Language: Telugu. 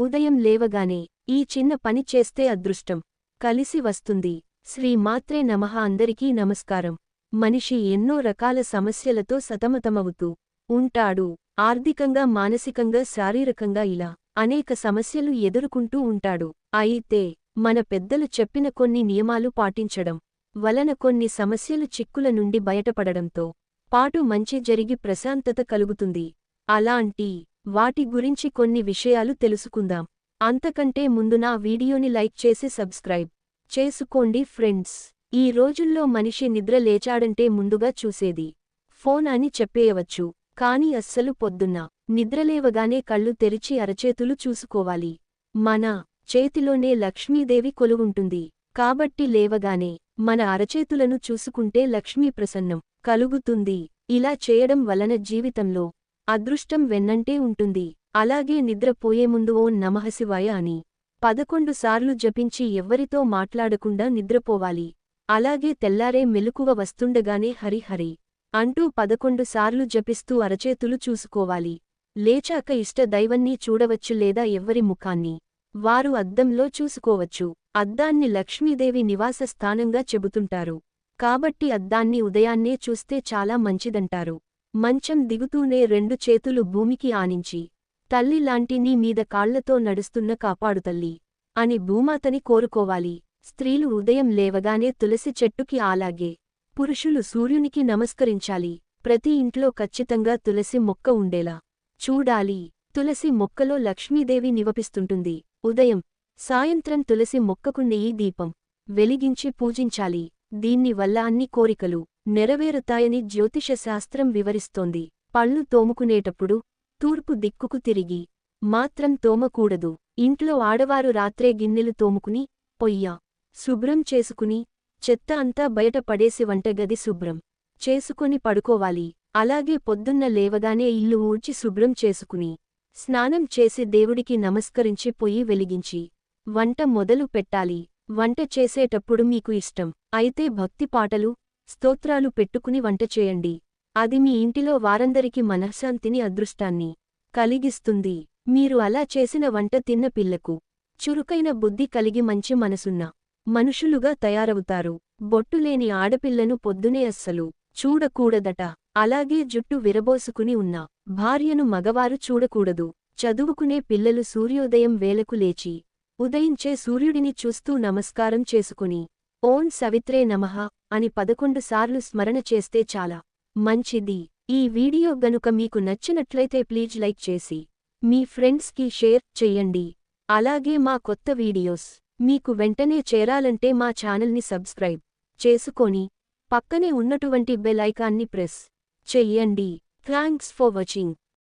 ఉదయం లేవగానే ఈ చిన్న పని చేస్తే అదృష్టం కలిసి వస్తుంది. శ్రీ మాత్రే నమః. అందరికీ నమస్కారం. మనిషి ఎన్నో రకాల సమస్యలతో సతమతమవుతూ ఉంటాడు. ఆర్థికంగా, మానసికంగా, శారీరకంగా ఇలా అనేక సమస్యలు ఎదుర్కొంటూ ఉంటాడు. అయితే మన పెద్దలు చెప్పిన కొన్ని నియమాలు పాటించడం వలన కొన్ని సమస్యలు, చిక్కుల నుండి బయటపడడంతో పాటు మంచి జరిగి ప్రశాంతత కలుగుతుంది. అలాంటి వాటి గురించి కొన్ని విషయాలు తెలుసుకుందాం. అంతకంటే ముందు నా వీడియోని లైక్ చేసి సబ్స్క్రైబ్ చేసుకోండి ఫ్రెండ్స్. ఈ రోజుల్లో మనిషి నిద్ర లేచాడంటే ముందుగా చూసేది ఫోన్ అని చెప్పేయవచ్చు. కాని అస్సలు పొద్దున్న నిద్రలేవగానే కళ్ళు తెరిచి అరచేతులు చూసుకోవాలి. మన చేతిలోనే లక్ష్మీదేవి కొలువుంటుంది. కాబట్టి లేవగానే మన అరచేతులను చూసుకుంటే లక్ష్మీ ప్రసన్నం కలుగుతుంది. ఇలా చేయడం వలన జీవితంలో అదృష్టం వెన్నంటే ఉంటుంది. అలాగే నిద్రపోయే ముందు ఓం నమఃశివాయ అని 11 సార్లు జపించి ఎవ్వరితో మాట్లాడకుండా నిద్రపోవాలి. అలాగే తెల్లారే మెలకువ వస్తుండగానే హరి హరి అంటూ 11 సార్లు జపిస్తూ అరచేతులు చూసుకోవాలి. లేచాక ఇష్ట దైవాన్ని చూడవచ్చు లేదా ఎవ్వరి ముఖాన్ని వారు అద్దంలో చూసుకోవచ్చు. అద్దాన్ని లక్ష్మీదేవి నివాస స్థానంగా చెబుతుంటారు. కాబట్టి అద్దాన్ని ఉదయాన్నే చూస్తే చాలా మంచిదంటారు. మంచం దిగుతూనే 2 చేతులు భూమికి ఆనించి తల్లి లాంటి నీ మీద కాళ్లతో నడుస్తున్న కాపాడుతల్లి అని భూమాతని కోరుకోవాలి. స్త్రీలు ఉదయం లేవగానే తులసి చెట్టుకి, అలాగే పురుషులు సూర్యునికి నమస్కరించాలి. ప్రతి ఇంట్లో ఖచ్చితంగా తులసి మొక్క ఉండేలా చూడాలి. తులసి మొక్కలో లక్ష్మీదేవి నివపిస్తుంటుంది. ఉదయం, సాయంత్రం తులసి మొక్కకు నెయ్యి దీపం వెలిగించి పూజించాలి. దీన్ని వల్ల అన్ని కోరికలు నెరవేరుతాయని జ్యోతిష శాస్త్రం వివరిస్తోంది. పళ్ళు తోముకునేటప్పుడు తూర్పు దిక్కుకు తిరిగి మాత్రం తోమకూడదు. ఇంట్లో ఆడవారు రాత్రే గిన్నెలు తోముకుని, పొయ్య శుభ్రం చేసుకుని, చెత్త అంతా బయట పడేసి వంటగది శుభ్రం చేసుకుని పడుకోవాలి. అలాగే పొద్దున్న లేవగానే ఇల్లు ఊడ్చి శుభ్రం చేసుకుని, స్నానం చేసి దేవుడికి నమస్కరించి పొయ్యి వెలిగించి వంట మొదలు పెట్టాలి. వంట చేసేటప్పుడు మీకు ఇష్టం అయితే భక్తి పాటలు, స్తోత్రాలు పెట్టుకుని వంట చేయండి. అది మీ ఇంటిలో వారందరికీ మనశ్శాంతిని, అదృష్టాన్ని కలిగిస్తుంది. మీరు అలా చేసిన వంట తిన్న పిల్లకు చురుకైన బుద్ధి కలిగి మంచి మనసున్న మనుషులుగా తయారవుతారు. బొట్టులేని ఆడపిల్లను పొద్దునే అస్సలు చూడకూడదట. అలాగే జుట్టు విరబోసుకుని ఉన్న భార్యను మగవారు చూడకూడదు. చదువుకునే పిల్లలు సూర్యోదయం వేళకు లేచి ఉదయించే సూర్యుడిని చూస్తూ నమస్కారం చేసుకుని ఓం సవిత్రే నమః అని 11 సార్లు స్మరణ చేస్తే చాలా మంచిది. ఈ వీడియో గనుక మీకు నచ్చినట్లయితే ప్లీజ్ లైక్ చేసి మీ ఫ్రెండ్స్కి షేర్ చెయ్యండి. అలాగే మా కొత్త వీడియోస్ మీకు వెంటనే చేరాలంటే మా ఛానల్ని సబ్స్క్రైబ్ చేసుకొని పక్కనే ఉన్నటువంటి బెల్ ఐకాన్ని ప్రెస్ చెయ్యండి. Thanks for watching.